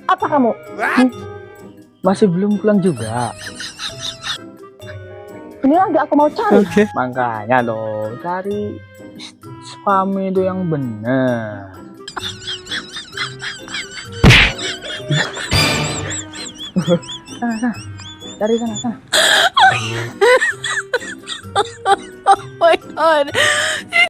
Apa kamu? Masih belum pulang juga. Ini lagi aku mau cari. Makanya dong, cari suami itu yang benar. Sana, cari sana. Oh my god,